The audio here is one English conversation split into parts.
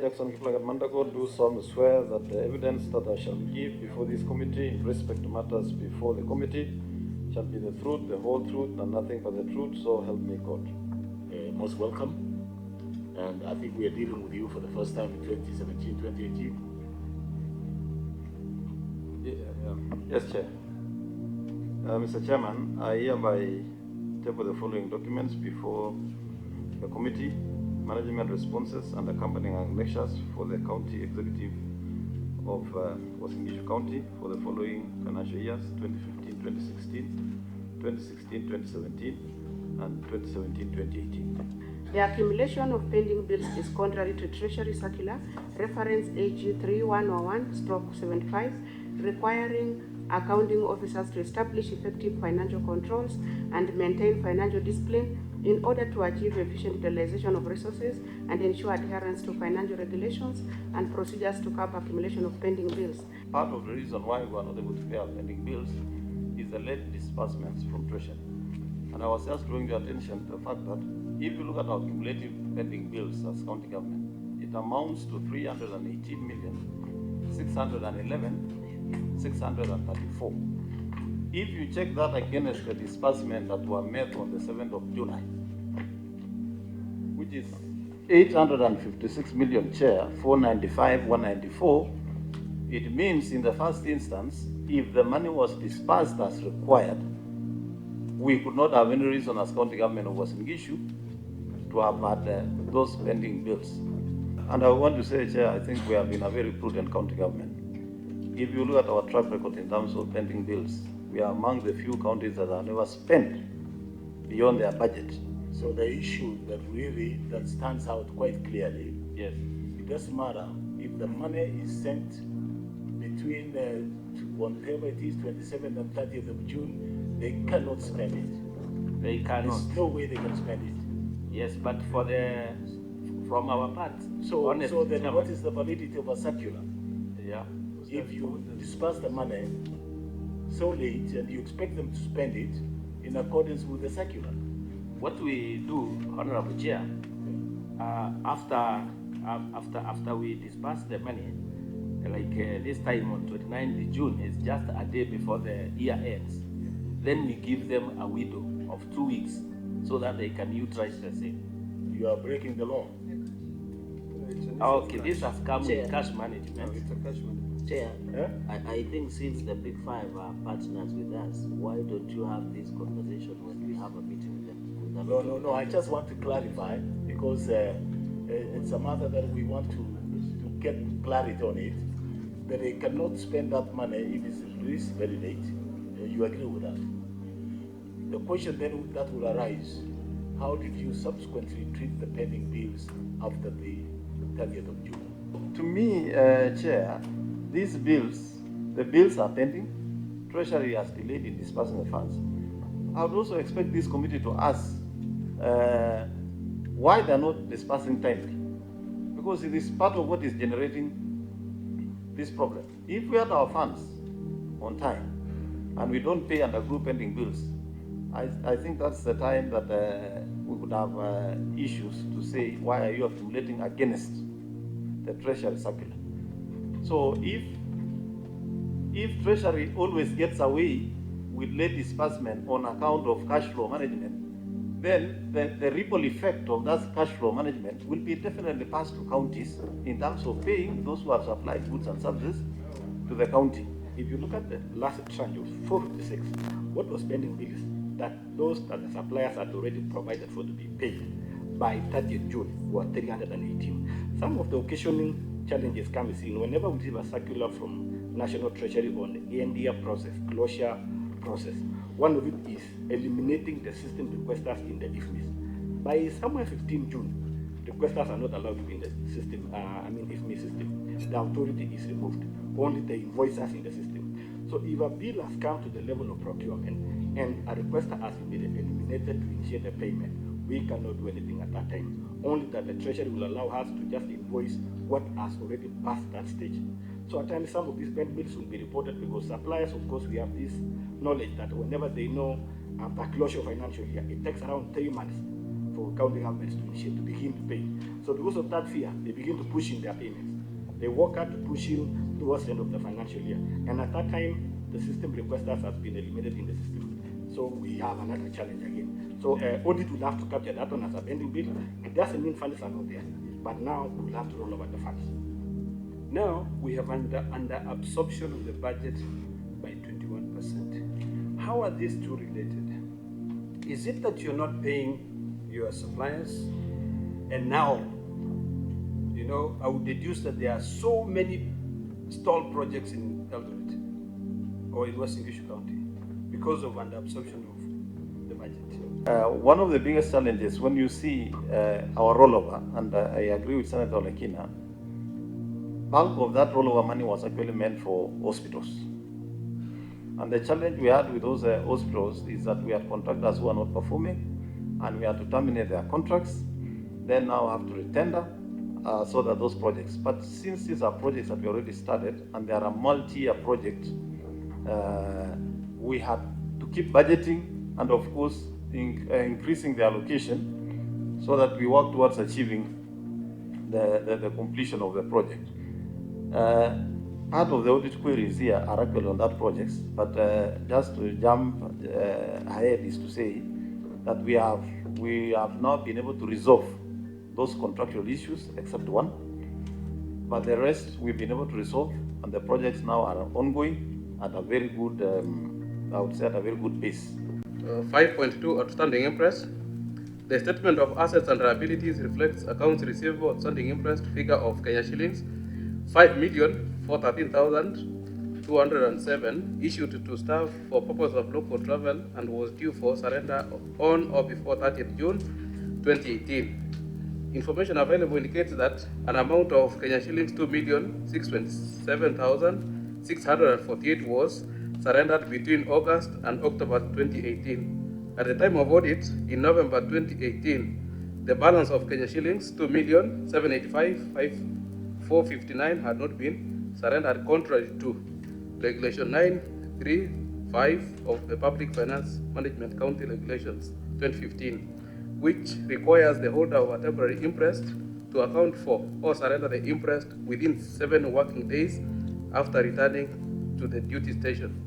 Mandago, do solemnly swear that the evidence that I shall give before this committee in respect to matters before the committee shall be the truth, the whole truth, and nothing but the truth, so help me God. Most welcome. And I think we are dealing with you for the first time in 2017, 2018. Yes, Chair. Mr. Chairman, I hereby table the following documents before the committee: management responses and accompanying annexures for the county executive of Uasin Gishu County for the following financial years: 2015-2016, 2016-2017, and 2017-2018. The accumulation of pending bills is contrary to Treasury Circular reference AG 3101/75, requiring accounting officers to establish effective financial controls and maintain financial discipline in order to achieve efficient utilization of resources and ensure adherence to financial regulations and procedures to curb accumulation of pending bills. Part of the reason why we are not able to pay our pending bills is the late disbursements from Treasury. And I was just drawing your attention to the fact that if you look at our cumulative pending bills as county government, it amounts to 318,611,634. If you check that against the disbursement that were made on the 7th of July, which is 856 million, Chair, 495,194, it means in the first instance, if the money was disbursed as required, we could not have any reason as county government of Uasin Gishu to have had those pending bills. And I want to say, Chair, I think we have been a very prudent county government. If you look at our track record in terms of pending bills, we are among the few counties that have never spent beyond their budget. So the issue that stands out quite clearly, yes, it doesn't matter if the money is sent between whatever it is, 27th and 30th of June, they cannot spend it. They cannot. There's no way they can spend it. Yes, but from our part. So then what is the validity of a circular? Yeah. If you disperse the money so late and you expect them to spend it in accordance with the circular. What we do, Honorable Chair, after we disperse the money, like this time on 29th June, is just a day before the year ends. Then we give them a window of 2 weeks so that they can utilize the same. You are breaking the law. Okay, this has come Chair. with cash management. it's a cash money. Chair, Huh? I think since the Big Five are partners with us, why don't you have this conversation when we have a meeting with them? No, I just want to clarify because it's a matter that we want to get clarity on it, that they cannot spend that money if it's released very late. You agree with that? The question then that will arise, how did you subsequently treat the pending bills after the 30th of June? To me, Chair, these bills, the bills are pending. Treasury has delayed in disbursing the funds. I would also expect this committee to ask why they're not disbursing timely, because it is part of what is generating this problem. If we had our funds on time and we don't pay under group pending bills, I think that's the time that we could have issues to say, why are you accumulating against the Treasury circular? So if Treasury always gets away with late disbursement on account of cash flow management, then the ripple effect of that cash flow management will be definitely passed to counties in terms of paying those who have supplied goods and services to the county. If you look at the last tranche of 456, what was pending bills that those that the suppliers had already provided for to be paid by 30th June were 318. Some of the occasioning challenges can be seen whenever we receive a circular from National Treasury on the NDR process, closure process. One of it is eliminating the system requesters in the IFMIS. By somewhere 15 June, requesters are not allowed to be in the system, IFMIS system. The authority is removed, only the invoicers in the system. So if a bill has come to the level of procurement and a requester has been eliminated to initiate a payment, we cannot do anything at that time. Only that the Treasury will allow us to just invoice what has already passed that stage. So at times some of these spent bills will be reported because suppliers, of course, we have this knowledge that whenever they know after closure of financial year, it takes around 3 months for county governments to initiate, to begin to pay. So because of that fear, they begin to push in their payments. They work hard to push in towards the end of the financial year. And at that time, the system requesters has been eliminated in the system. So we have another challenge again. So audit will have to capture that one as a pending bill. It doesn't mean funds are not there, but now we'll have to roll over the funds. Now we have under absorption of the budget by 21%. How are these two related? Is it that you're not paying your suppliers, and now, you know, I would deduce that there are so many stalled projects in Audit or in Western Gishu County because of under absorption of the budget? One of the biggest challenges when you see our rollover, and I agree with Senator Lekina, bulk of that rollover money was actually meant for hospitals. And the challenge we had with those hospitals is that we had contractors who are not performing, and we had to terminate their contracts, then now have to retender so that those projects. But since these are projects that we already started, and they are a multi-year project, we had to keep budgeting and of course increasing the allocation so that we work towards achieving the completion of the project. Part of the audit queries here are actually on that project, but just to jump ahead is to say that we have now been able to resolve those contractual issues except one, but the rest we've been able to resolve, and the projects now are ongoing at a very good, I would say at a very good pace. 5.2 outstanding interest. The statement of assets and liabilities reflects accounts receivable outstanding interest figure of Kenya shillings 5,413,207 issued to staff for purpose of local travel and was due for surrender on or before 30th June 2018. Information available indicates that an amount of Kenya shillings 2,627,648 was surrendered between August and October 2018. At the time of audit in November 2018, the balance of Kenya shillings 2,785,459 had not been surrendered, contrary to Regulation 935 of the Public Finance Management County Regulations 2015, which requires the holder of a temporary interest to account for or surrender the interest within 7 working days after returning to the duty station.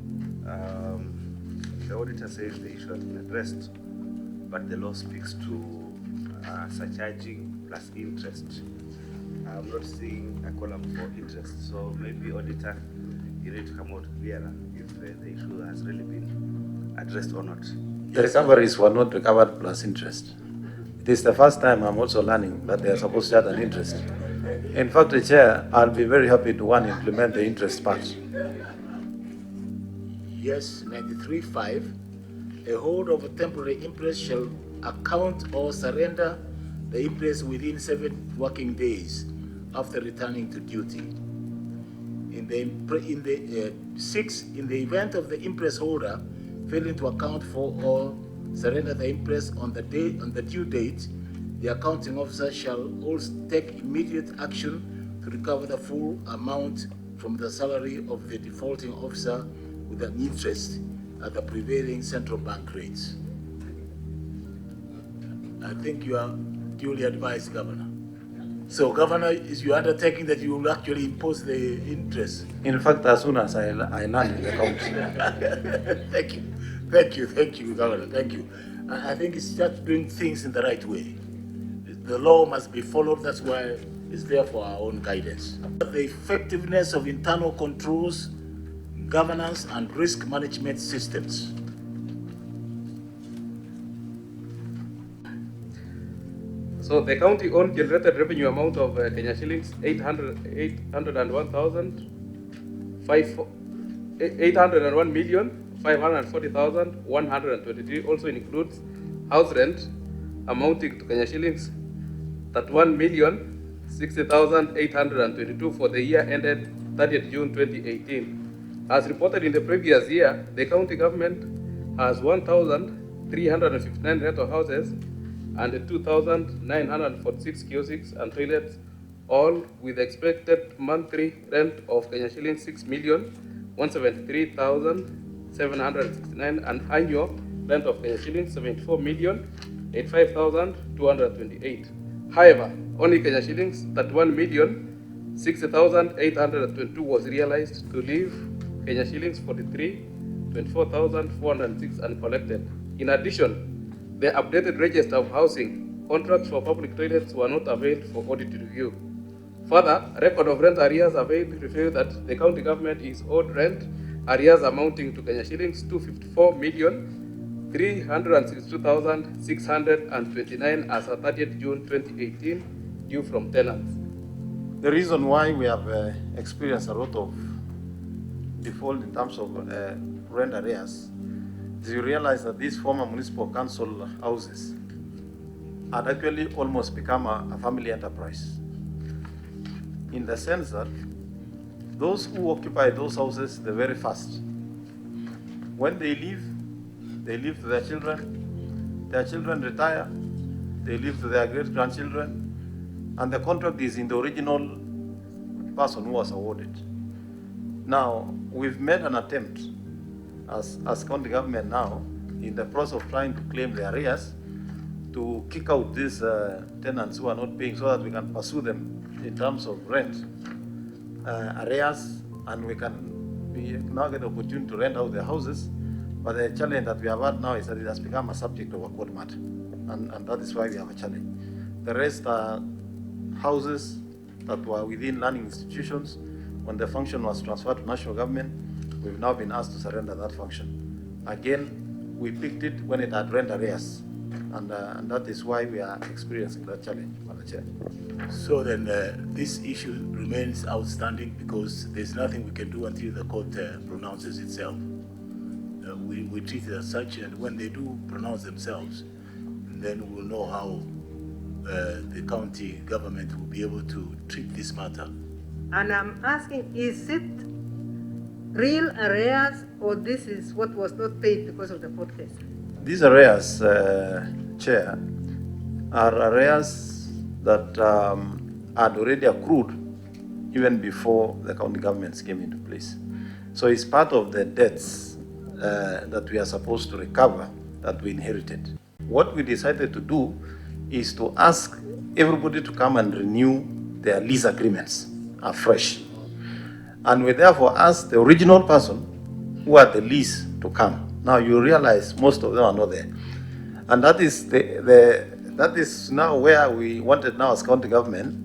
The auditor says the issue has been addressed, but the law speaks to surcharging plus interest. I'm not seeing a column for interest, so maybe auditor, you need to come out clearer if the issue has really been addressed or not. The recoveries were not recovered plus interest. It is the first time I'm also learning that they are supposed to add an interest. In fact, the Chair, I'll be very happy to implement the interest part. Yes, 93.5. A holder of a temporary interest shall account or surrender the interest within 7 working days after returning to duty. In the event of the interest holder failing to account for or surrender the interest on the due date, the accounting officer shall also take immediate action to recover the full amount from the salary of the defaulting officer with an interest at the prevailing central bank rates. I think you are duly advised, Governor. So, Governor, is your undertaking that you will actually impose the interest? In fact, as soon as I learn the country. Thank you, Governor, thank you. I think it's just doing things in the right way. The law must be followed, that's why it's there for our own guidance. The effectiveness of internal controls, governance, and risk management systems. So the county owned generated revenue amount of Kenya shillings 801,540,123 also includes house rent amounting to Kenya shillings 31,060,822 for the year ended 30th June 2018. As reported in the previous year, the county government has 1,359 rental houses and 2,946 kiosks and toilets, all with expected monthly rent of Kenya shillings 6,173,769 and annual rent of Kenya shillings 74,800,000 85,228. However, only Kenya shillings 31,060,822 was realized to leave Kenya shillings 24,406 uncollected. In addition, the updated register of housing contracts for public toilets were not availed for audit review. Further, record of rent arrears availed reveal that the county government is owed rent arrears amounting to Kenya shillings 254,362,629 as at 30th June 2018, due from tenants. The reason why we have experienced a lot of default in terms of rent arrears is you realize that these former municipal council houses had actually almost become a family enterprise, in the sense that those who occupy those houses the very first, when they leave to their children retire, they leave to their great-grandchildren, and the contract is in the original person who was awarded. Now, we've made an attempt as county government now, in the process of trying to claim the arrears, to kick out these tenants who are not paying, so that we can pursue them in terms of rent arrears, and we now get the opportunity to rent out their houses. But the challenge that we have had now is that it has become a subject of a court matter, and that is why we have a challenge. The rest are houses that were within learning institutions. When the function was transferred to national government, we've now been asked to surrender that function. Again, we picked it when it had rent arrears, and that is why we are experiencing that challenge, Madam Chair. So then this issue remains outstanding because there's nothing we can do until the court pronounces itself. We treat it as such, and when they do pronounce themselves, then we'll know how the county government will be able to treat this matter. And I'm asking, is it real arrears, or this is what was not paid because of the court case? These arrears, Chair, are arrears that had already accrued even before the county governments came into place. So it's part of the debts that we are supposed to recover that we inherited. What we decided to do is to ask everybody to come and renew their lease agreements afresh. And we therefore asked the original person who had the lease to come. Now you realize most of them are not there. And that is that is now where we wanted now as county government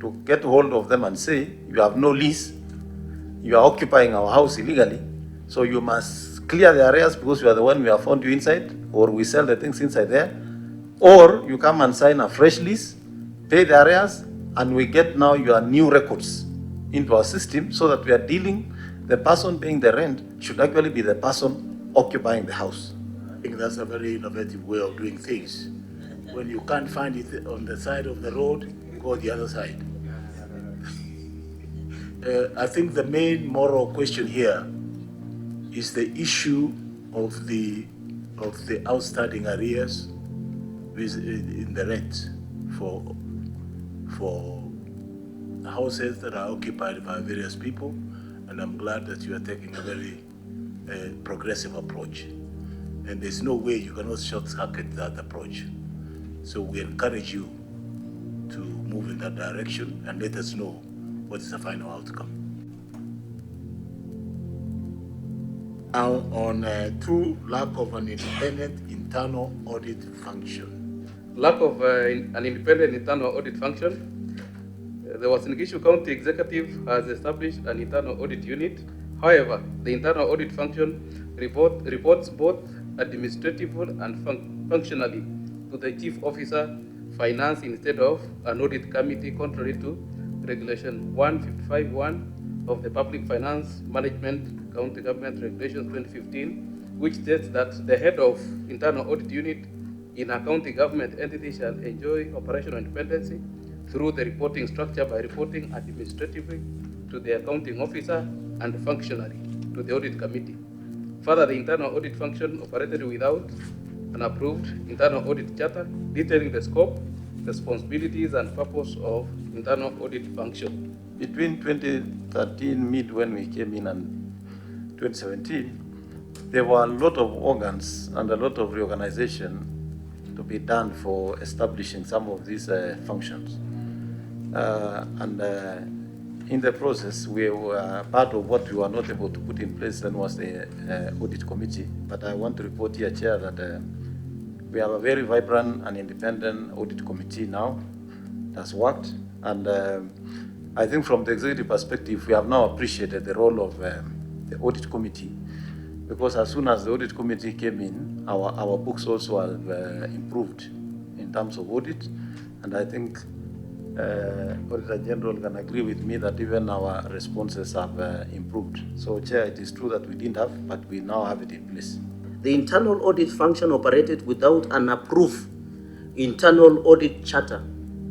to get hold of them and say, you have no lease, you are occupying our house illegally, so you must clear the arrears because you are the one we have found you inside, or we sell the things inside there, or you come and sign a fresh lease, pay the arrears, and we get now your new records into our system so that we are dealing, the person paying the rent should actually be the person occupying the house. I think that's a very innovative way of doing things. When you can't find it on the side of the road, go the other side. I think the main moral question here is the issue of the outstanding arrears in the rent for houses that are occupied by various people, and I'm glad that you are taking a very progressive approach. And there's no way you cannot short-circuit that approach. So we encourage you to move in that direction and let us know what is the final outcome. Now on lack of an independent internal audit function. Lack of an independent internal audit function. The Uasin Gishu County Executive has established an internal audit unit. However, the internal audit function reports both administratively and functionally to the Chief Officer, Finance, instead of an audit committee, contrary to Regulation 155.1 of the Public Finance Management County Government Regulations 2015, which states that the head of internal audit unit in a county government entity shall enjoy operational independence through the reporting structure by reporting administratively to the accounting officer and functionally to the audit committee. Further, the internal audit function operated without an approved internal audit charter detailing the scope, responsibilities, and purpose of internal audit function. Between 2013 mid when we came in and 2017, there were a lot of organs and a lot of reorganization to be done for establishing some of these functions. In the process, we were part of what we were not able to put in place then was the audit committee. But I want to report here, Chair, that we have a very vibrant and independent audit committee now that's worked. And I think from the executive perspective, we have now appreciated the role of the audit committee, because as soon as the audit committee came in, our books also have improved in terms of audit. And I think Auditor General can agree with me that even our responses have improved. So, Chair, it is true that we didn't have, but we now have it in place. The internal audit function operated without an approved internal audit charter.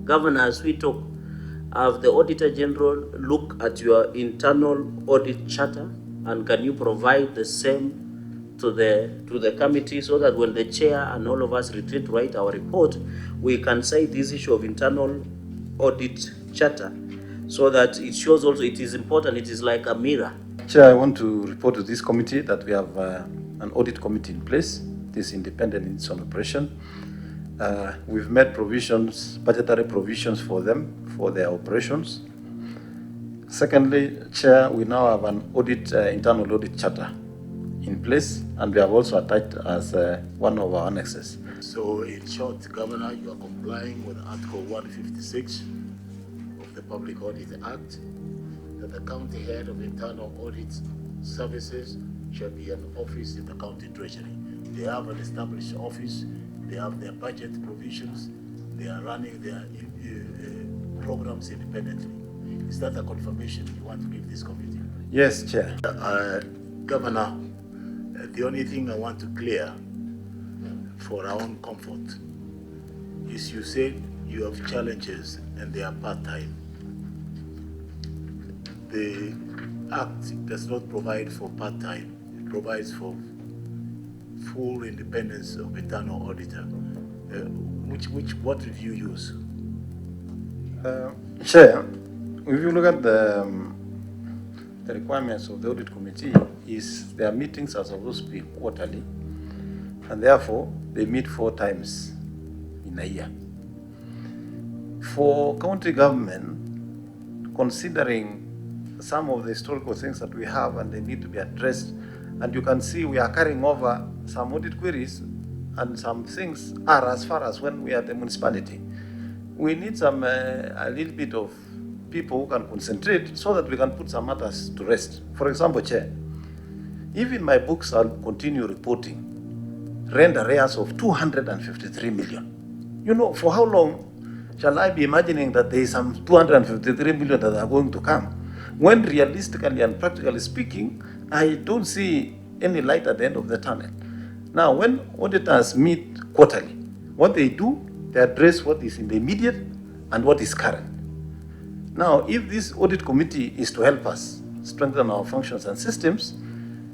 Governor, as we talk, have the Auditor General look at your internal audit charter, and can you provide the same to the committee, so that when the chair and all of us retreat to write our report, we can say this issue of internal audit charter, so that it shows also it is important, it is like a mirror. Chair, I want to report to this committee that we have an audit committee in place. It is independent in its own operation. We've made provisions, budgetary provisions for them, for their operations. Secondly, Chair, we now have an internal audit charter in place, and we have also attached as one of our annexes. So in short, Governor, you are complying with Article 156 of the Public Audit Act, that the county head of internal audit services shall be an office in the county treasury. They have an established office, they have their budget provisions, they are running their programs independently. Is that a confirmation you want to give this committee? Yes, Chair. Governor, the only thing I want to clear for our own comfort is you said you have challenges and they are part-time. The Act does not provide for part-time. It provides for full independence of internal auditor. What did you use? Chair, if you look at the requirements of the audit committee, is their meetings are supposed to be quarterly, and therefore they meet 4 times in a year. For county government, considering some of the historical things that we have and they need to be addressed, and you can see we are carrying over some audit queries, and some things are as far as when we are the municipality. We need some a little bit of people who can concentrate so that we can put some matters to rest. For example, Chair, even my books I'll continue reporting rent arrears of 253 million. You know, for how long shall I be imagining that there is some 253 million that are going to come, when realistically and practically speaking, I don't see any light at the end of the tunnel. Now, when auditors meet quarterly, what they do, they address what is in the immediate and what is current. Now, if this audit committee is to help us strengthen our functions and systems,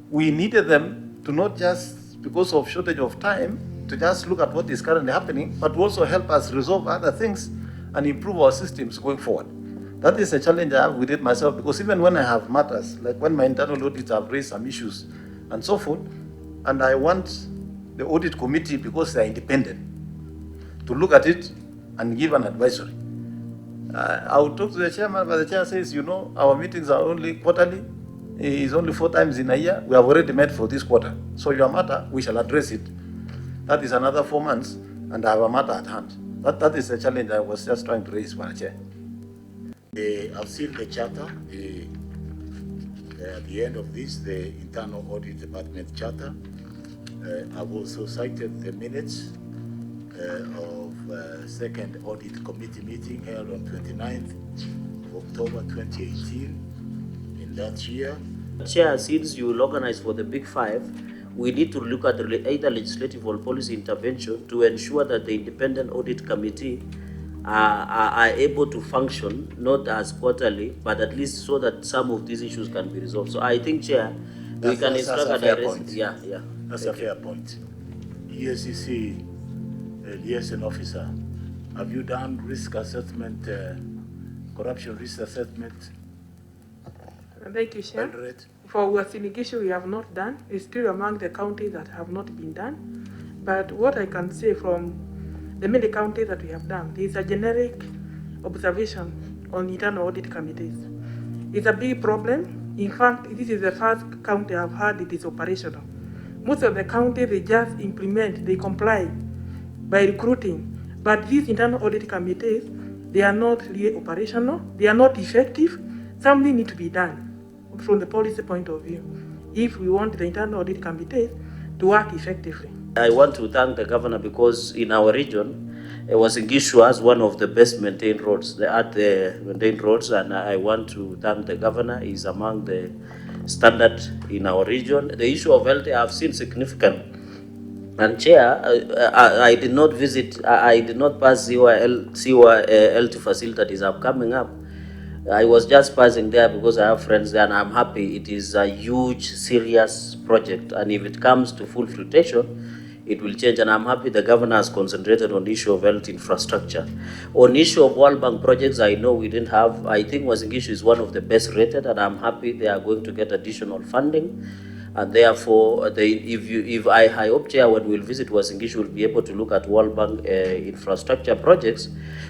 we needed them to not just, because of shortage of time, to just look at what is currently happening, but also help us resolve other things and improve our systems going forward. That is a challenge I have with it myself, because even when I have matters, like when my internal audits have raised some issues and so forth, and I want the audit committee, because they are independent, to look at it and give an advisory. I will talk to the chairman, but the chair says, you know, our meetings are only quarterly. It's only 4 times in a year. We have already met for this quarter. So your matter, we shall address it. That is another 4 months, and I have a matter at hand. That is a challenge I was just trying to raise, Madam Chair. I've seen the charter. At the end of this, the Internal Audit Department charter. I've also cited the minutes of second audit committee meeting held on 29th of October 2018 in that year. Chair, since you will organize for the Big Five, we need to look at either legislative or policy intervention to ensure that the independent audit committee are able to function, not as quarterly, but at least so that some of these issues can be resolved. So I think, Chair, we can instruct a direct. Yeah. That's a fair point. ESCC liaison officer, have you done risk assessment, corruption risk assessment? Thank you, Chair. For Uasin we have not done. It's still among the counties that have not been done. But what I can say from the many counties that we have done, there is a generic observation on internal audit committees. It's a big problem. In fact, this is the first county I've heard it is operational. Most of the counties, they just implement, they comply by recruiting. But these internal audit committees, they are not really operational, they are not effective. Something needs to be done from the policy point of view if we want the internal audit committees to work effectively. I want to thank the governor because in our region, Wasingishu has one of the best maintained roads, the maintained roads, and I want to thank the governor. He's among the standard in our region. The issue of health, I've seen significant. And Chair, I did not visit, I did not pass see where health facilities are coming up. I was just passing there because I have friends there, and I'm happy. It is a huge, serious project, and if it comes to full fruition, it will change. And I'm happy the governor has concentrated on the issue of health infrastructure. On issue of World Bank projects, I know we didn't have. I think Wasingishu is one of the best rated, and I'm happy they are going to get additional funding. And therefore, I hope, Chair, when we'll visit Wasingishu, we'll be able to look at World Bank infrastructure projects.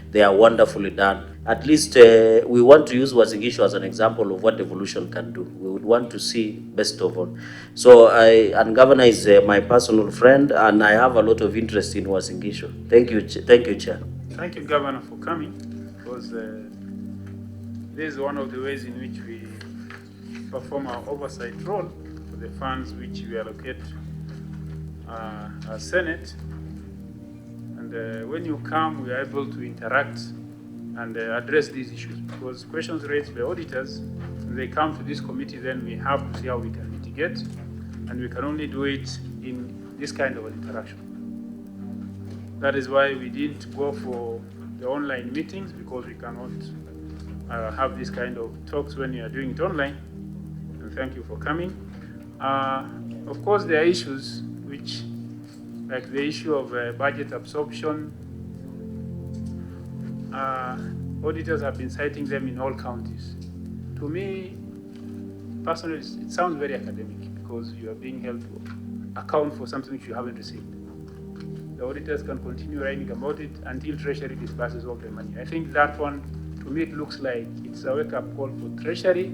They are wonderfully done. At least we want to use Wasingishu as an example of what devolution can do. We would want to see best of all. So and Governor is my personal friend, and I have a lot of interest in Wasingishu. Thank you, Chair. Thank you, Governor, for coming, because this is one of the ways in which we perform our oversight role for the funds which we allocate as Senate. And when you come, we are able to interact and address these issues, because questions raised by auditors, when they come to this committee, then we have to see how we can mitigate, and we can only do it in this kind of an interaction. That is why we didn't go for the online meetings, because we cannot have this kind of talks when you are doing it online. And thank you for coming. Of course, there are issues which, like the issue of budget absorption. Auditors have been citing them in all counties. To me, personally, it sounds very academic, because you are being held to account for something which you haven't received. The auditors can continue writing about it until Treasury disburses all the money. I think that one, to me, it looks like it's a wake-up call for Treasury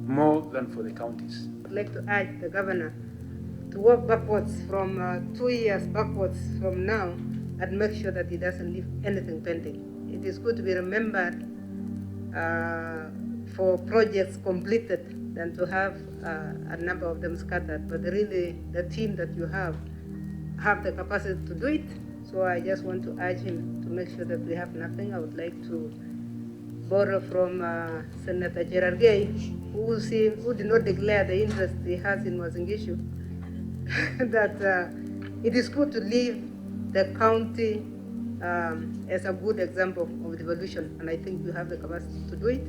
more than for the counties. I'd like to urge the governor to work backwards from 2 years backwards from now and make sure that he doesn't leave anything pending. It is good to be remembered for projects completed than to have a number of them scattered. But really, the team that you have the capacity to do it. So I just want to urge him to make sure that we have nothing. I would like to borrow from Senator Gerard Gay, who did not declare the interest he has in Wasingishu, that it is good to leave the county as a good example of devolution, and I think you have the capacity to do it.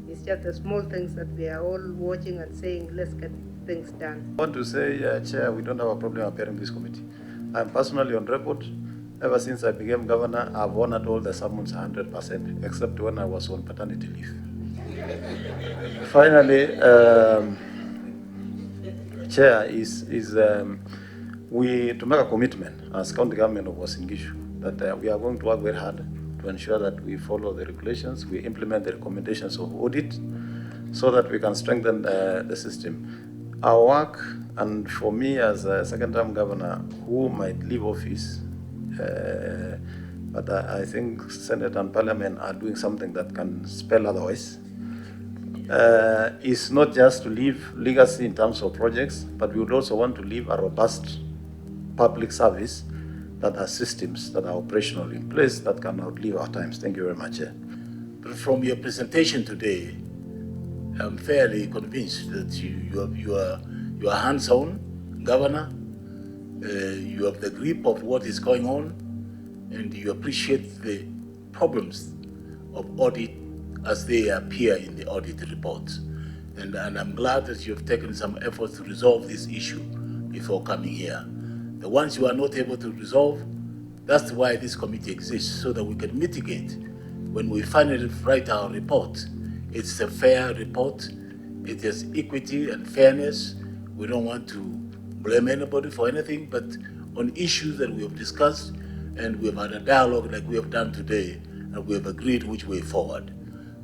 It's just the small things that we are all watching and saying, let's get things done. I want to say, Chair, we don't have a problem appearing this committee. I'm personally on record. Ever since I became governor, I've honored all the summons 100%, except when I was on paternity leave. Finally, Chair, to make a commitment as county government of Wasingishu that we are going to work very hard to ensure that we follow the regulations, we implement the recommendations of audit, so that we can strengthen the system. Our work, and for me as a second-term governor who might leave office, but I think Senate and Parliament are doing something that can spell otherwise, is not just to leave legacy in terms of projects, but we would also want to leave a robust public service that has systems that are operational in place that can outlive our times. Thank you very much, Chair. From your presentation today, I'm fairly convinced that you are hands-on governor. You have the grip of what is going on, and you appreciate the problems of audit as they appear in the audit reports. And I'm glad that you have taken some efforts to resolve this issue before coming here. The ones you are not able to resolve, that's why this committee exists, so that we can mitigate. When we finally write our report, it's a fair report, it has equity and fairness. We don't want to blame anybody for anything, but on issues that we have discussed, and we've had a dialogue like we have done today, and we have agreed which way forward.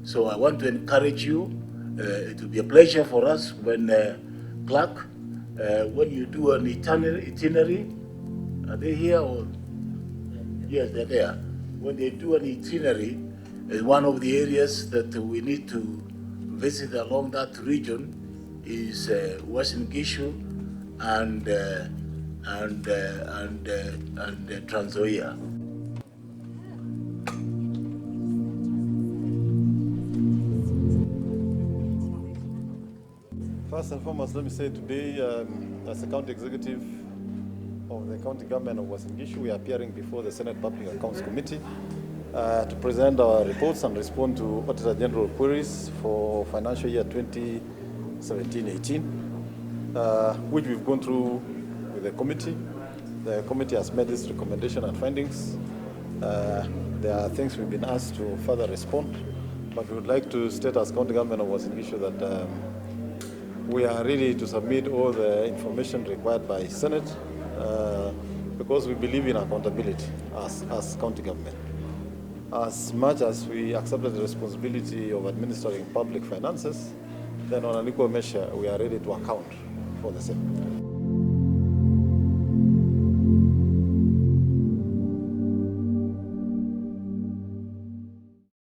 So I want to encourage you. It will be a pleasure for us when Clark, when you do an itinerary, are they here or? Yes, they're there. When they do an itinerary, one of the areas that we need to visit along that region is Western Gishu and Trans Nzoia. First and foremost, let me say today, as the county executive of the county government of Western Gishu, we are appearing before the Senate Public Accounts Committee to present our reports and respond to Auditor General queries for financial year 2017-18, which we've gone through with the committee. The committee has made its recommendation and findings. There are things we've been asked to further respond, but we would like to state as county government of Western Gishu that we are ready to submit all the information required by Senate because we believe in accountability as county government. As much as we accepted the responsibility of administering public finances, then on an equal measure, we are ready to account for the same.